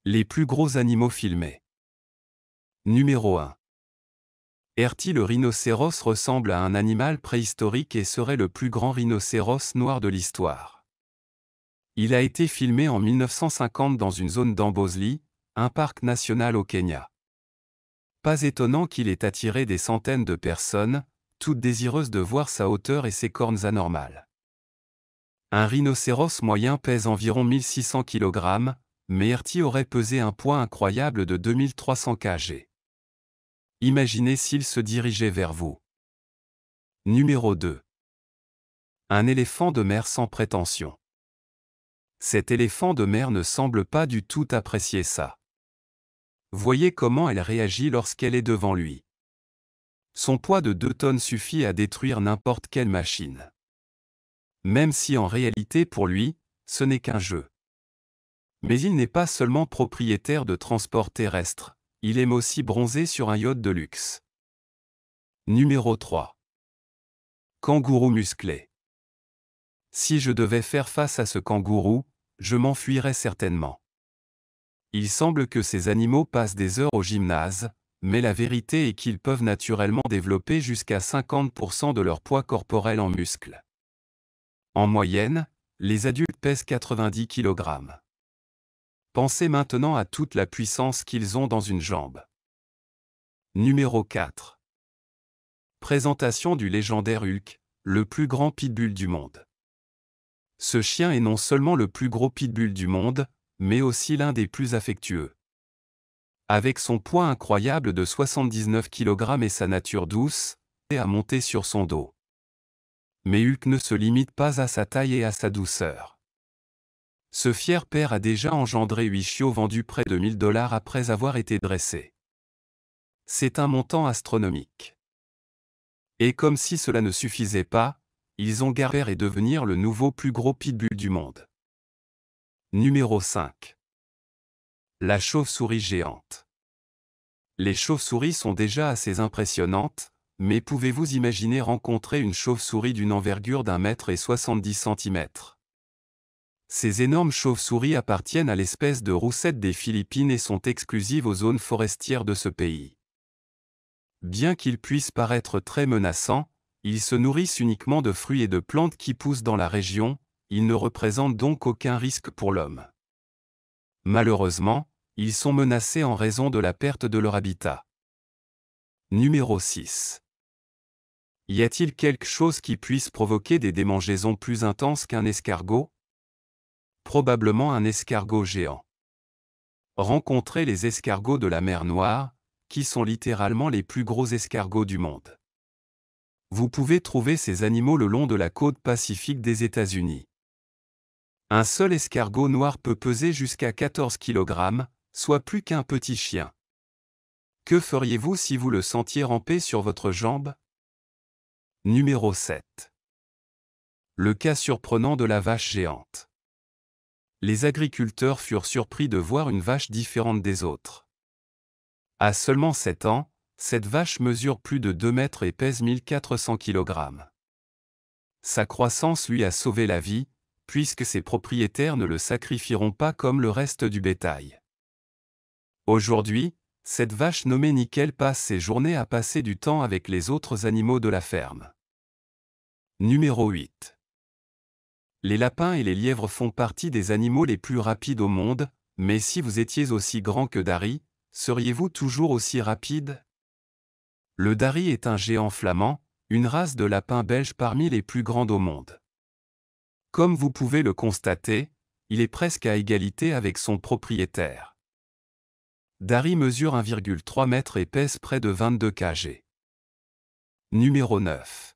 Les plus gros animaux filmés. Numéro 1. Erti le rhinocéros ressemble à un animal préhistorique et serait le plus grand rhinocéros noir de l'histoire. Il a été filmé en 1950 dans une zone d'Amboseli, un parc national au Kenya. Pas étonnant qu'il ait attiré des centaines de personnes, toutes désireuses de voir sa hauteur et ses cornes anormales. Un rhinocéros moyen pèse environ 1600 kg, mais Erti aurait pesé un poids incroyable de 2300 kg. Imaginez s'il se dirigeait vers vous. Numéro 2. Un éléphant de mer sans prétention. Cet éléphant de mer ne semble pas du tout apprécier ça. Voyez comment elle réagit lorsqu'elle est devant lui. Son poids de 2 tonnes suffit à détruire n'importe quelle machine. Même si en réalité pour lui, ce n'est qu'un jeu. Mais il n'est pas seulement propriétaire de transports terrestres, il aime aussi bronzer sur un yacht de luxe. Numéro 3. Kangourou musclé. Si je devais faire face à ce kangourou, je m'enfuirais certainement. Il semble que ces animaux passent des heures au gymnase, mais la vérité est qu'ils peuvent naturellement développer jusqu'à 50% de leur poids corporel en muscles. En moyenne, les adultes pèsent 90 kg. Pensez maintenant à toute la puissance qu'ils ont dans une jambe. Numéro 4. Présentation du légendaire Hulk, le plus grand pitbull du monde. Ce chien est non seulement le plus gros pitbull du monde, mais aussi l'un des plus affectueux. Avec son poids incroyable de 79 kg et sa nature douce, et à monter sur son dos. Mais Hulk ne se limite pas à sa taille et à sa douceur. Ce fier père a déjà engendré 8 chiots vendus près de 1000 $ après avoir été dressés. C'est un montant astronomique. Et comme si cela ne suffisait pas, ils ont gardé et devenir le nouveau plus gros pitbull du monde. Numéro 5. La chauve-souris géante. Les chauves-souris sont déjà assez impressionnantes, mais pouvez-vous imaginer rencontrer une chauve-souris d'une envergure d'1,70 m? Ces énormes chauves-souris appartiennent à l'espèce de roussette des Philippines et sont exclusives aux zones forestières de ce pays. Bien qu'ils puissent paraître très menaçants, ils se nourrissent uniquement de fruits et de plantes qui poussent dans la région, ils ne représentent donc aucun risque pour l'homme. Malheureusement, ils sont menacés en raison de la perte de leur habitat. Numéro 6. Y a-t-il quelque chose qui puisse provoquer des démangeaisons plus intenses qu'un escargot? Probablement un escargot géant. Rencontrez les escargots de la mer Noire, qui sont littéralement les plus gros escargots du monde. Vous pouvez trouver ces animaux le long de la côte pacifique des États-Unis. Un seul escargot noir peut peser jusqu'à 14 kg, soit plus qu'un petit chien. Que feriez-vous si vous le sentiez ramper sur votre jambe? Numéro 7. Le cas surprenant de la vache géante. Les agriculteurs furent surpris de voir une vache différente des autres. À seulement 7 ans, cette vache mesure plus de 2 mètres et pèse 1400 kg. Sa croissance lui a sauvé la vie, puisque ses propriétaires ne le sacrifieront pas comme le reste du bétail. Aujourd'hui, cette vache nommée Nickel passe ses journées à passer du temps avec les autres animaux de la ferme. Numéro 8. Les lapins et les lièvres font partie des animaux les plus rapides au monde, mais si vous étiez aussi grand que Dari, seriez-vous toujours aussi rapide? Le Dari est un géant flamand, une race de lapins belges parmi les plus grandes au monde. Comme vous pouvez le constater, il est presque à égalité avec son propriétaire. Dari mesure 1,3 m et pèse près de 22 kg. Numéro 9.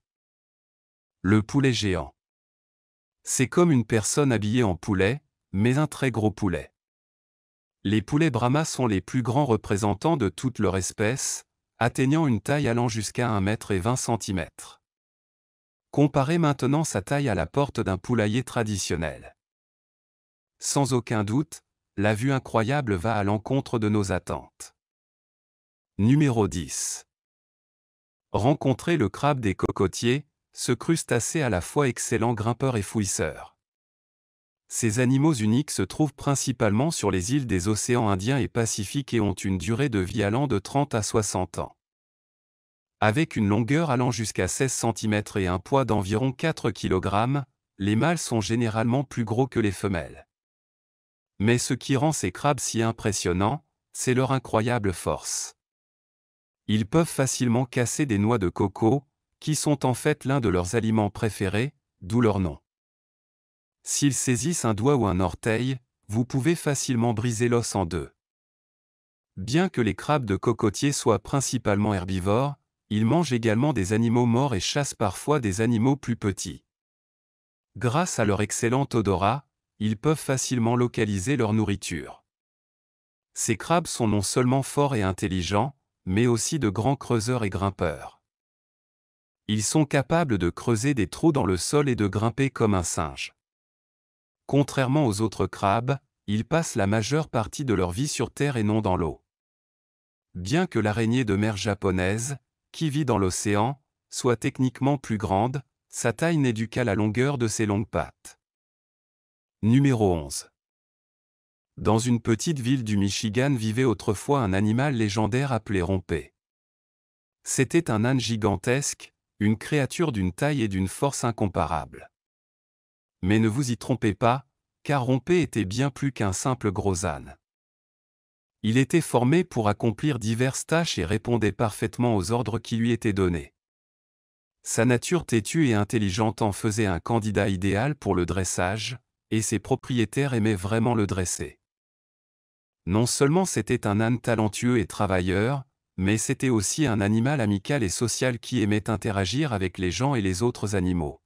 Le poulet géant. C'est comme une personne habillée en poulet, mais un très gros poulet. Les poulets Brahma sont les plus grands représentants de toute leur espèce, atteignant une taille allant jusqu'à 1,20 m. Comparez maintenant sa taille à la porte d'un poulailler traditionnel. Sans aucun doute, la vue incroyable va à l'encontre de nos attentes. Numéro 10. Rencontrez le crabe des cocotiers, ce crustacé à la fois excellent grimpeur et fouisseur. Ces animaux uniques se trouvent principalement sur les îles des océans Indien et Pacifique et ont une durée de vie allant de 30 à 60 ans. Avec une longueur allant jusqu'à 16 cm et un poids d'environ 4 kg, les mâles sont généralement plus gros que les femelles. Mais ce qui rend ces crabes si impressionnants, c'est leur incroyable force. Ils peuvent facilement casser des noix de coco, qui sont en fait l'un de leurs aliments préférés, d'où leur nom. S'ils saisissent un doigt ou un orteil, vous pouvez facilement briser l'os en deux. Bien que les crabes de cocotier soient principalement herbivores, ils mangent également des animaux morts et chassent parfois des animaux plus petits. Grâce à leur excellent odorat, ils peuvent facilement localiser leur nourriture. Ces crabes sont non seulement forts et intelligents, mais aussi de grands creuseurs et grimpeurs. Ils sont capables de creuser des trous dans le sol et de grimper comme un singe. Contrairement aux autres crabes, ils passent la majeure partie de leur vie sur terre et non dans l'eau. Bien que l'araignée de mer japonaise, qui vit dans l'océan, soit techniquement plus grande, sa taille n'est due qu'à la longueur de ses longues pattes. Numéro 11. Dans une petite ville du Michigan vivait autrefois un animal légendaire appelé Rompé. C'était un âne gigantesque, une créature d'une taille et d'une force incomparables. Mais ne vous y trompez pas, car Rompé était bien plus qu'un simple gros âne. Il était formé pour accomplir diverses tâches et répondait parfaitement aux ordres qui lui étaient donnés. Sa nature têtue et intelligente en faisait un candidat idéal pour le dressage, et ses propriétaires aimaient vraiment le dresser. Non seulement c'était un âne talentueux et travailleur, mais c'était aussi un animal amical et social qui aimait interagir avec les gens et les autres animaux.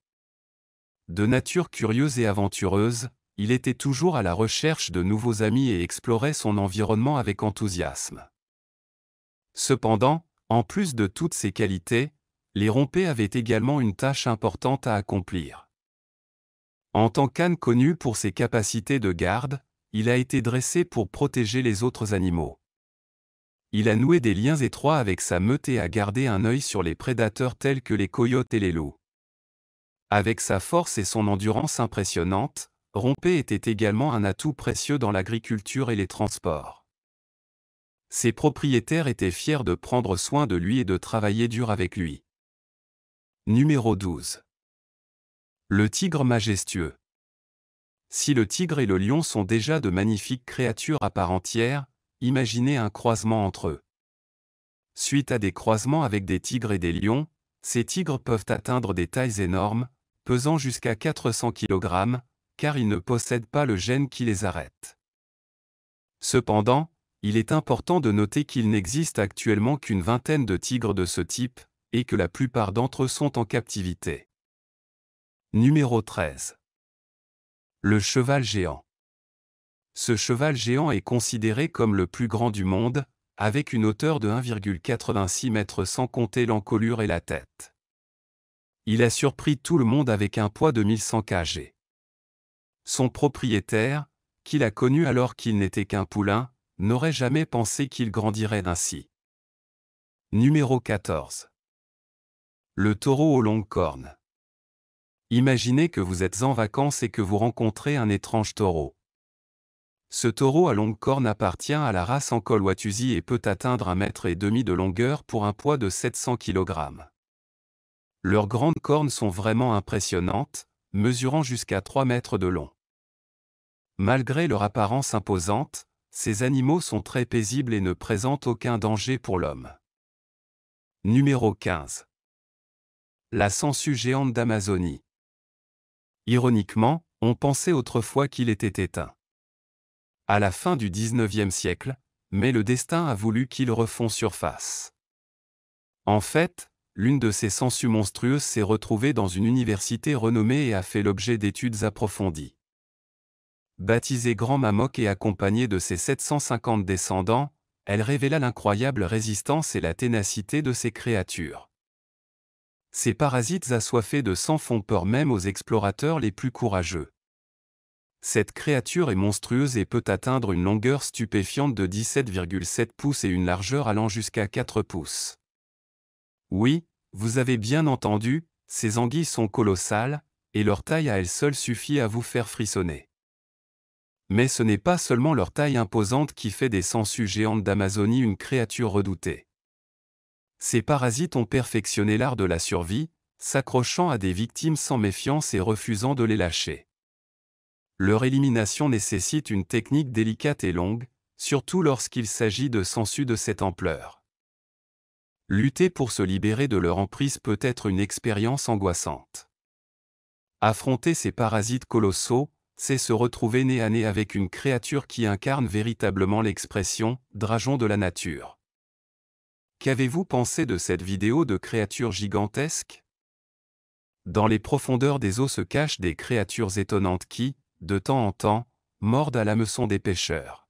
De nature curieuse et aventureuse, il était toujours à la recherche de nouveaux amis et explorait son environnement avec enthousiasme. Cependant, en plus de toutes ces qualités, les Rompés avaient également une tâche importante à accomplir. En tant qu'âne connu pour ses capacités de garde, il a été dressé pour protéger les autres animaux. Il a noué des liens étroits avec sa meute et a gardé un œil sur les prédateurs tels que les coyotes et les loups. Avec sa force et son endurance impressionnante, Rompé était également un atout précieux dans l'agriculture et les transports. Ses propriétaires étaient fiers de prendre soin de lui et de travailler dur avec lui. Numéro 12. Le tigre majestueux. Si le tigre et le lion sont déjà de magnifiques créatures à part entière, imaginez un croisement entre eux. Suite à des croisements avec des tigres et des lions, ces tigres peuvent atteindre des tailles énormes, pesant jusqu'à 400 kg, car ils ne possèdent pas le gène qui les arrête. Cependant, il est important de noter qu'il n'existe actuellement qu'une vingtaine de tigres de ce type, et que la plupart d'entre eux sont en captivité. Numéro 13. Le cheval géant. Ce cheval géant est considéré comme le plus grand du monde, avec une hauteur de 1,86 m sans compter l'encolure et la tête. Il a surpris tout le monde avec un poids de 1100 kg. Son propriétaire, qui l'a connu alors qu'il n'était qu'un poulain, n'aurait jamais pensé qu'il grandirait ainsi. Numéro 14. Le taureau aux longues cornes. Imaginez que vous êtes en vacances et que vous rencontrez un étrange taureau. Ce taureau à longues cornes appartient à la race Ankol-Watusi et peut atteindre 1,5 m de longueur pour un poids de 700 kg. Leurs grandes cornes sont vraiment impressionnantes, mesurant jusqu'à 3 mètres de long. Malgré leur apparence imposante, ces animaux sont très paisibles et ne présentent aucun danger pour l'homme. Numéro 15. La sangsue géante d'Amazonie. Ironiquement, on pensait autrefois qu'il était éteint. À la fin du XIXe siècle, mais le destin a voulu qu'il refont surface. En fait, l'une de ces sangsues monstrueuses s'est retrouvée dans une université renommée et a fait l'objet d'études approfondies. Baptisée Grand Mammoth et accompagnée de ses 750 descendants, elle révéla l'incroyable résistance et la ténacité de ces créatures. Ces parasites assoiffés de sang font peur même aux explorateurs les plus courageux. Cette créature est monstrueuse et peut atteindre une longueur stupéfiante de 17,7 pouces et une largeur allant jusqu'à 4 pouces. Oui, vous avez bien entendu, ces anguilles sont colossales, et leur taille à elle seule suffit à vous faire frissonner. Mais ce n'est pas seulement leur taille imposante qui fait des sangsues géantes d'Amazonie une créature redoutée. Ces parasites ont perfectionné l'art de la survie, s'accrochant à des victimes sans méfiance et refusant de les lâcher. Leur élimination nécessite une technique délicate et longue, surtout lorsqu'il s'agit de sangsues de cette ampleur. Lutter pour se libérer de leur emprise peut être une expérience angoissante. Affronter ces parasites colossaux, c'est se retrouver nez à nez avec une créature qui incarne véritablement l'expression « dragon de la nature ». Qu'avez-vous pensé de cette vidéo de créatures gigantesques? Dans les profondeurs des eaux se cachent des créatures étonnantes qui, de temps en temps, mordent à l'hameçon des pêcheurs.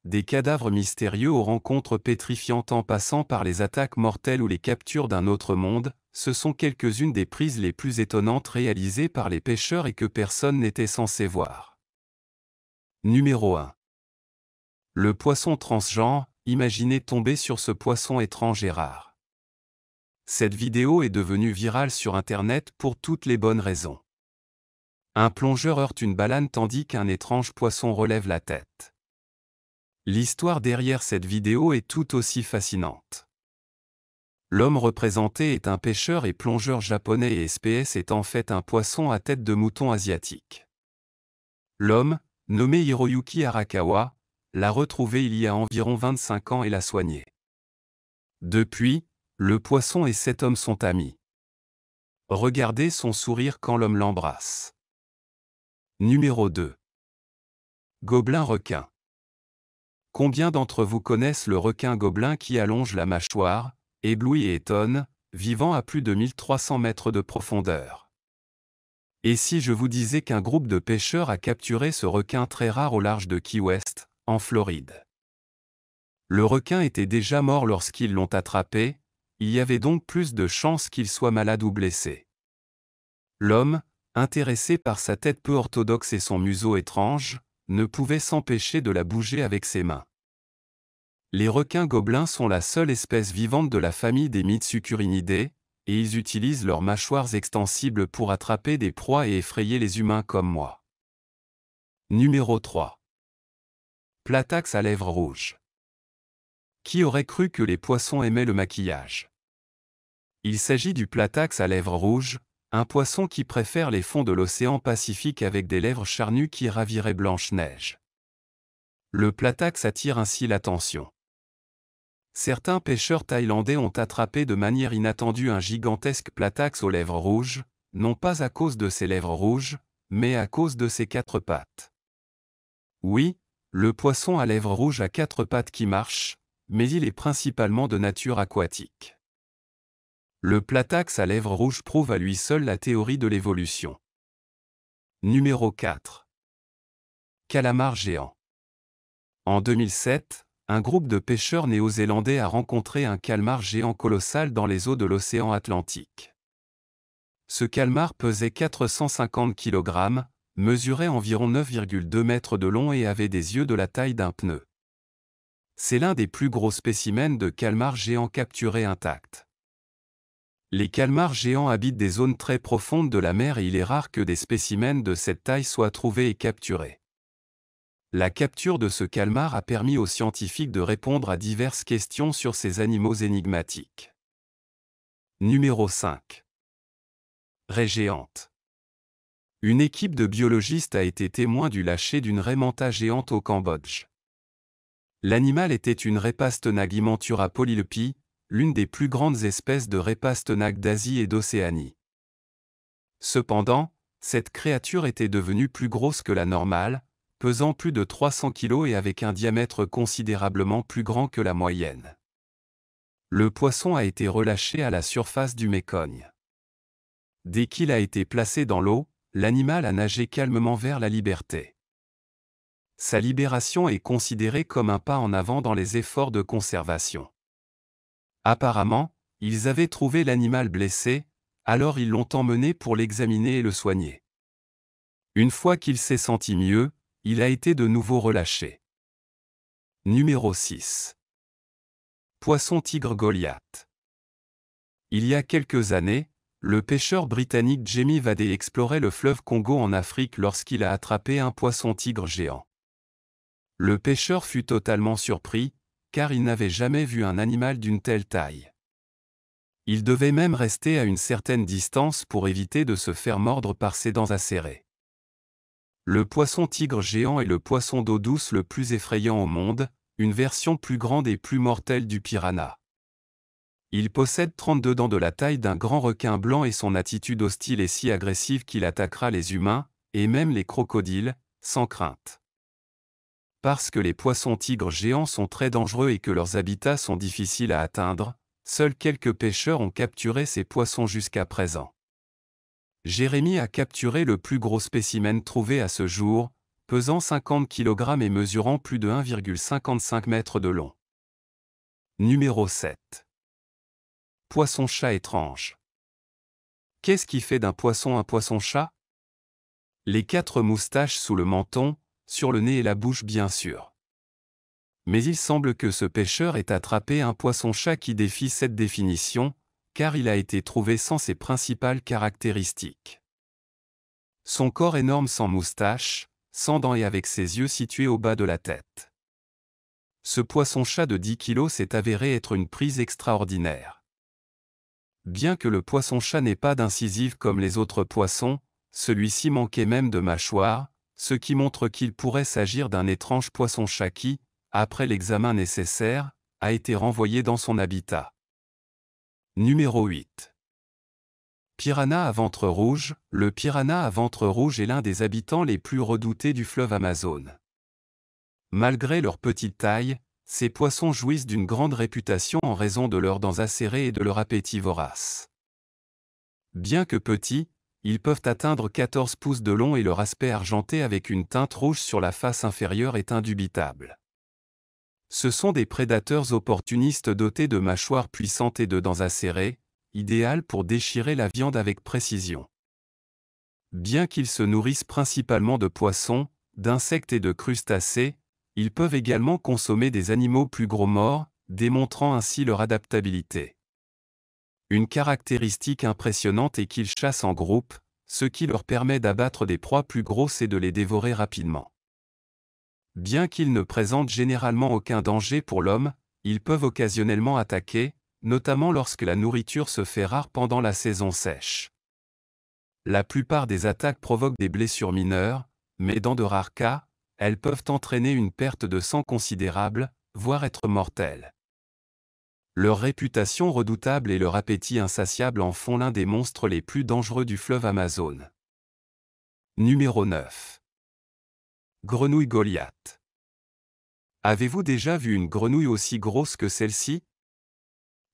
Des cadavres mystérieux aux rencontres pétrifiantes en passant par les attaques mortelles ou les captures d'un autre monde, ce sont quelques-unes des prises les plus étonnantes réalisées par les pêcheurs et que personne n'était censé voir. Numéro 1. Le poisson transgenre, imaginez tomber sur ce poisson étrange et rare. Cette vidéo est devenue virale sur Internet pour toutes les bonnes raisons. Un plongeur heurte une balane tandis qu'un étrange poisson relève la tête. L'histoire derrière cette vidéo est tout aussi fascinante. L'homme représenté est un pêcheur et plongeur japonais et SPS est en fait un poisson à tête de mouton asiatique. L'homme, nommé Hiroyuki Arakawa, l'a retrouvé il y a environ 25 ans et l'a soigné. Depuis, le poisson et cet homme sont amis. Regardez son sourire quand l'homme l'embrasse. Numéro 2. Gobelin requin. Combien d'entre vous connaissent le requin gobelin qui allonge la mâchoire, éblouit et étonne, vivant à plus de 1300 mètres de profondeur? Et si je vous disais qu'un groupe de pêcheurs a capturé ce requin très rare au large de Key West, en Floride? Le requin était déjà mort lorsqu'ils l'ont attrapé, il y avait donc plus de chances qu'il soit malade ou blessé. L'homme, intéressé par sa tête peu orthodoxe et son museau étrange, ne pouvait s'empêcher de la bouger avec ses mains. Les requins gobelins sont la seule espèce vivante de la famille des Mitsukurinidae, et ils utilisent leurs mâchoires extensibles pour attraper des proies et effrayer les humains comme moi. Numéro 3. Platax à lèvres rouges. Qui aurait cru que les poissons aimaient le maquillage? Il s'agit du platax à lèvres rouges, un poisson qui préfère les fonds de l'océan Pacifique avec des lèvres charnues qui raviraient Blanche-Neige. Le platax attire ainsi l'attention. Certains pêcheurs thaïlandais ont attrapé de manière inattendue un gigantesque platax aux lèvres rouges, non pas à cause de ses lèvres rouges, mais à cause de ses 4 pattes. Oui, le poisson à lèvres rouges a 4 pattes qui marchent, mais il est principalement de nature aquatique. Le platax à lèvres rouges prouve à lui seul la théorie de l'évolution. Numéro 4. Calamar géant. En 2007, un groupe de pêcheurs néo-zélandais a rencontré un calmar géant colossal dans les eaux de l'océan Atlantique. Ce calmar pesait 450 kg, mesurait environ 9,2 mètres de long et avait des yeux de la taille d'un pneu. C'est l'un des plus gros spécimens de calmar géant capturés intacts. Les calmars géants habitent des zones très profondes de la mer et il est rare que des spécimens de cette taille soient trouvés et capturés. La capture de ce calmar a permis aux scientifiques de répondre à diverses questions sur ces animaux énigmatiques. Numéro 5. Raie géante. Une équipe de biologistes a été témoin du lâcher d'une raie manta géante au Cambodge. L'animal était une raie pastenague Imantura polylepis, l'une des plus grandes espèces de raies pastenagues d'Asie et d'Océanie. Cependant, cette créature était devenue plus grosse que la normale, pesant plus de 300 kg et avec un diamètre considérablement plus grand que la moyenne. Le poisson a été relâché à la surface du Mécogne. Dès qu'il a été placé dans l'eau, l'animal a nagé calmement vers la liberté. Sa libération est considérée comme un pas en avant dans les efforts de conservation. Apparemment, ils avaient trouvé l'animal blessé, alors ils l'ont emmené pour l'examiner et le soigner. Une fois qu'il s'est senti mieux, il a été de nouveau relâché. Numéro 6. Poisson tigre Goliath. Il y a quelques années, Le pêcheur britannique Jamie Vadey explorait le fleuve Congo en Afrique lorsqu'il a attrapé un poisson-tigre géant. Le pêcheur fut totalement surpris, car il n'avait jamais vu un animal d'une telle taille. Il devait même rester à une certaine distance pour éviter de se faire mordre par ses dents acérées. Le poisson-tigre géant est le poisson d'eau douce le plus effrayant au monde, une version plus grande et plus mortelle du piranha. Il possède 32 dents de la taille d'un grand requin blanc et son attitude hostile est si agressive qu'il attaquera les humains, et même les crocodiles, sans crainte. Parce que les poissons-tigres géants sont très dangereux et que leurs habitats sont difficiles à atteindre, seuls quelques pêcheurs ont capturé ces poissons jusqu'à présent. Jérémy a capturé le plus gros spécimen trouvé à ce jour, pesant 50 kg et mesurant plus de 1,55 m de long. Numéro 7. Poisson-chat étrange. Qu'est-ce qui fait d'un poisson un poisson-chat? Les 4 moustaches sous le menton, sur le nez et la bouche bien sûr. Mais il semble que ce pêcheur ait attrapé un poisson-chat qui défie cette définition, car il a été trouvé sans ses principales caractéristiques. Son corps énorme sans moustache, sans dents et avec ses yeux situés au bas de la tête. Ce poisson-chat de 10 kg s'est avéré être une prise extraordinaire. Bien que le poisson-chat n'ait pas d'incisives comme les autres poissons, celui-ci manquait même de mâchoire, ce qui montre qu'il pourrait s'agir d'un étrange poisson-chat qui, après l'examen nécessaire, a été renvoyé dans son habitat. Numéro 8. Piranha à ventre rouge. Le piranha à ventre rouge est l'un des habitants les plus redoutés du fleuve Amazone. Malgré leur petite taille, ces poissons jouissent d'une grande réputation en raison de leurs dents acérées et de leur appétit vorace. Bien que petits, ils peuvent atteindre 14 pouces de long et leur aspect argenté avec une teinte rouge sur la face inférieure est indubitable. Ce sont des prédateurs opportunistes dotés de mâchoires puissantes et de dents acérées, idéales pour déchirer la viande avec précision. Bien qu'ils se nourrissent principalement de poissons, d'insectes et de crustacés, ils peuvent également consommer des animaux plus gros morts, démontrant ainsi leur adaptabilité. Une caractéristique impressionnante est qu'ils chassent en groupe, ce qui leur permet d'abattre des proies plus grosses et de les dévorer rapidement. Bien qu'ils ne présentent généralement aucun danger pour l'homme, ils peuvent occasionnellement attaquer, notamment lorsque la nourriture se fait rare pendant la saison sèche. La plupart des attaques provoquent des blessures mineures, mais dans de rares cas, elles peuvent entraîner une perte de sang considérable, voire être mortelles. Leur réputation redoutable et leur appétit insatiable en font l'un des monstres les plus dangereux du fleuve Amazone. Numéro 9. Grenouille Goliath. Avez-vous déjà vu une grenouille aussi grosse que celle-ci?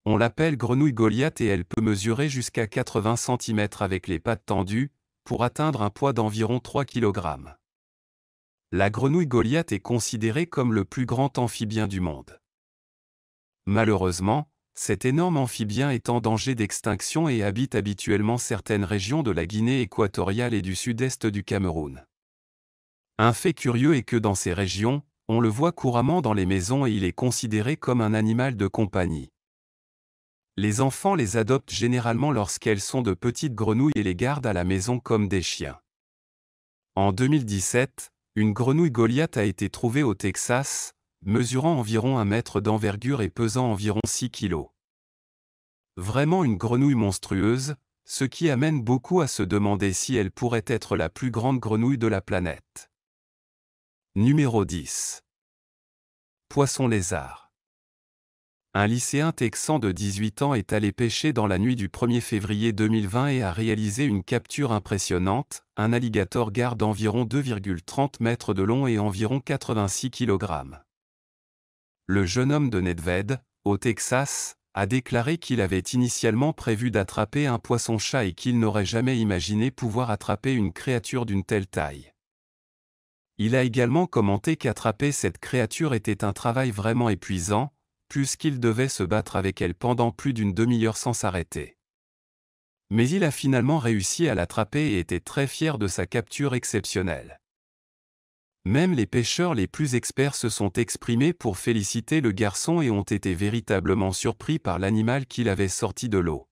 On l'appelle grenouille Goliath et elle peut mesurer jusqu'à 80 cm avec les pattes tendues, pour atteindre un poids d'environ 3 kg. La grenouille Goliath est considérée comme le plus grand amphibien du monde. Malheureusement, cet énorme amphibien est en danger d'extinction et habite habituellement certaines régions de la Guinée équatoriale et du sud-est du Cameroun. Un fait curieux est que dans ces régions, on le voit couramment dans les maisons et il est considéré comme un animal de compagnie. Les enfants les adoptent généralement lorsqu'elles sont de petites grenouilles et les gardent à la maison comme des chiens. En 2017, une grenouille Goliath a été trouvée au Texas, mesurant environ 1 mètre d'envergure et pesant environ 6 kg. Vraiment une grenouille monstrueuse, ce qui amène beaucoup à se demander si elle pourrait être la plus grande grenouille de la planète. Numéro 10. Poisson-lézard. Un lycéen texan de 18 ans est allé pêcher dans la nuit du 1er février 2020 et a réalisé une capture impressionnante. Un alligator garde environ 2,30 mètres de long et environ 86 kg. Le jeune homme de Nedved, au Texas, a déclaré qu'il avait initialement prévu d'attraper un poisson-chat et qu'il n'aurait jamais imaginé pouvoir attraper une créature d'une telle taille. Il a également commenté qu'attraper cette créature était un travail vraiment épuisant, puisqu'il devait se battre avec elle pendant plus d'une demi-heure sans s'arrêter. Mais il a finalement réussi à l'attraper et était très fier de sa capture exceptionnelle. Même les pêcheurs les plus experts se sont exprimés pour féliciter le garçon et ont été véritablement surpris par l'animal qu'il avait sorti de l'eau.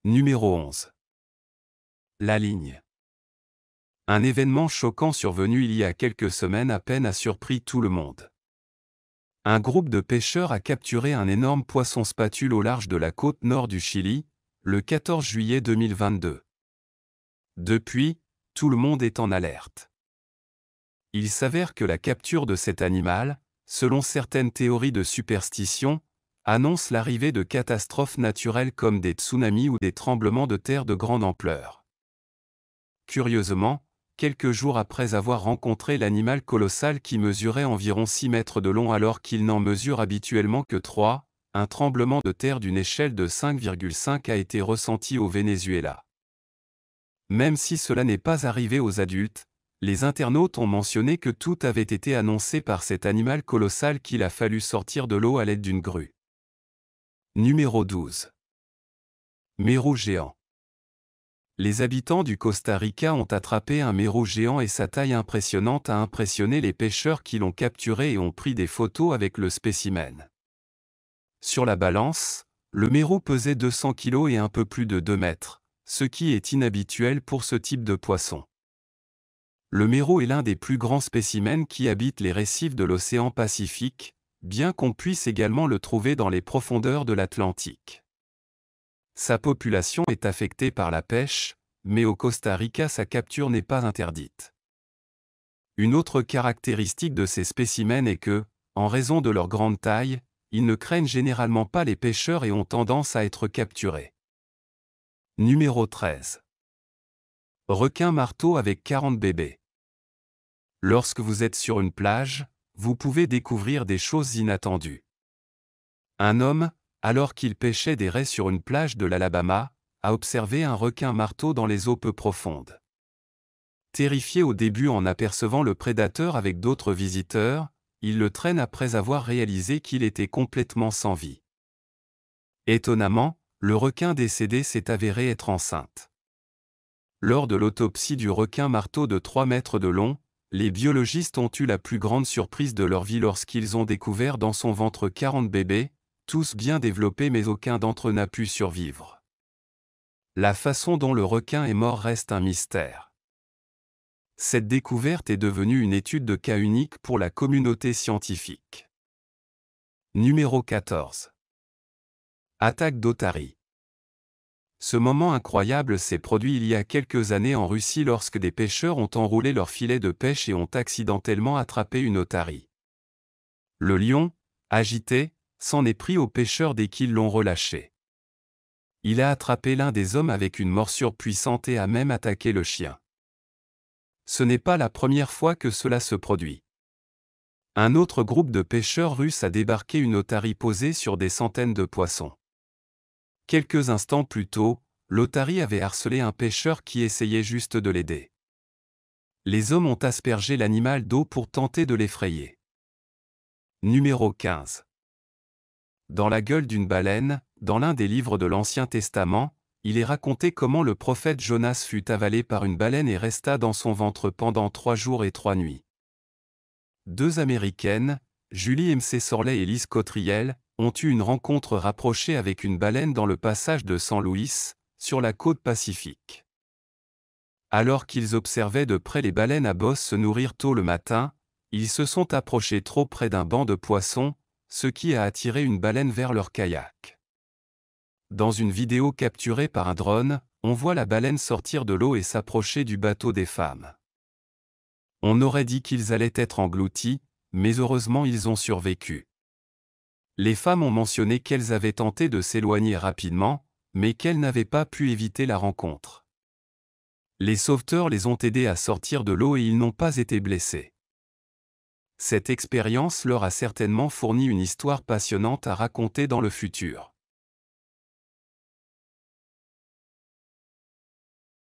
Numéro 11. La ligne. Un événement choquant survenu il y a quelques semaines à peine a surpris tout le monde. Un groupe de pêcheurs a capturé un énorme poisson spatule au large de la côte nord du Chili, le 14 juillet 2022. Depuis, tout le monde est en alerte. Il s'avère que la capture de cet animal, selon certaines théories de superstition, annonce l'arrivée de catastrophes naturelles comme des tsunamis ou des tremblements de terre de grande ampleur. Curieusement, quelques jours après avoir rencontré l'animal colossal qui mesurait environ 6 mètres de long alors qu'il n'en mesure habituellement que 3, un tremblement de terre d'une échelle de 5,5 a été ressenti au Venezuela. Même si cela n'est pas arrivé aux adultes, les internautes ont mentionné que tout avait été annoncé par cet animal colossal qu'il a fallu sortir de l'eau à l'aide d'une grue. Numéro 12. Mérou géant. Les habitants du Costa Rica ont attrapé un mérou géant et sa taille impressionnante a impressionné les pêcheurs qui l'ont capturé et ont pris des photos avec le spécimen. Sur la balance, le mérou pesait 200 kg et un peu plus de 2 mètres, ce qui est inhabituel pour ce type de poisson. Le mérou est l'un des plus grands spécimens qui habitent les récifs de l'océan Pacifique, bien qu'on puisse également le trouver dans les profondeurs de l'Atlantique. Sa population est affectée par la pêche, mais au Costa Rica sa capture n'est pas interdite. Une autre caractéristique de ces spécimens est que, en raison de leur grande taille, ils ne craignent généralement pas les pêcheurs et ont tendance à être capturés. Numéro 13. Requin marteau avec 40 bébés. Lorsque vous êtes sur une plage, vous pouvez découvrir des choses inattendues. Un homme, alors qu'il pêchait des raies sur une plage de l'Alabama, a observé un requin marteau dans les eaux peu profondes. Terrifié au début en apercevant le prédateur avec d'autres visiteurs, il le traîne après avoir réalisé qu'il était complètement sans vie. Étonnamment, le requin décédé s'est avéré être enceinte. Lors de l'autopsie du requin marteau de 3 mètres de long, les biologistes ont eu la plus grande surprise de leur vie lorsqu'ils ont découvert dans son ventre 40 bébés, tous bien développés mais aucun d'entre eux n'a pu survivre. La façon dont le requin est mort reste un mystère. Cette découverte est devenue une étude de cas unique pour la communauté scientifique. Numéro 14. Attaque d'otaries. Ce moment incroyable s'est produit il y a quelques années en Russie lorsque des pêcheurs ont enroulé leur filet de pêche et ont accidentellement attrapé une otarie. Le lion, agité, s'en est pris aux pêcheurs dès qu'ils l'ont relâché. Il a attrapé l'un des hommes avec une morsure puissante et a même attaqué le chien. Ce n'est pas la première fois que cela se produit. Un autre groupe de pêcheurs russes a débarqué une otarie posée sur des centaines de poissons. Quelques instants plus tôt, l'otarie avait harcelé un pêcheur qui essayait juste de l'aider. Les hommes ont aspergé l'animal d'eau pour tenter de l'effrayer. Numéro 15. Dans la gueule d'une baleine, dans l'un des livres de l'Ancien Testament, il est raconté comment le prophète Jonas fut avalé par une baleine et resta dans son ventre pendant 3 jours et 3 nuits. Deux Américaines, Julie M.C. Sorley et Liz Cottriell, ont eu une rencontre rapprochée avec une baleine dans le passage de San Luis, sur la côte Pacifique. Alors qu'ils observaient de près les baleines à bosse se nourrir tôt le matin, ils se sont approchés trop près d'un banc de poissons, ce qui a attiré une baleine vers leur kayak. Dans une vidéo capturée par un drone, on voit la baleine sortir de l'eau et s'approcher du bateau des femmes. On aurait dit qu'ils allaient être engloutis, mais heureusement ils ont survécu. Les femmes ont mentionné qu'elles avaient tenté de s'éloigner rapidement, mais qu'elles n'avaient pas pu éviter la rencontre. Les sauveteurs les ont aidés à sortir de l'eau et ils n'ont pas été blessés. Cette expérience leur a certainement fourni une histoire passionnante à raconter dans le futur.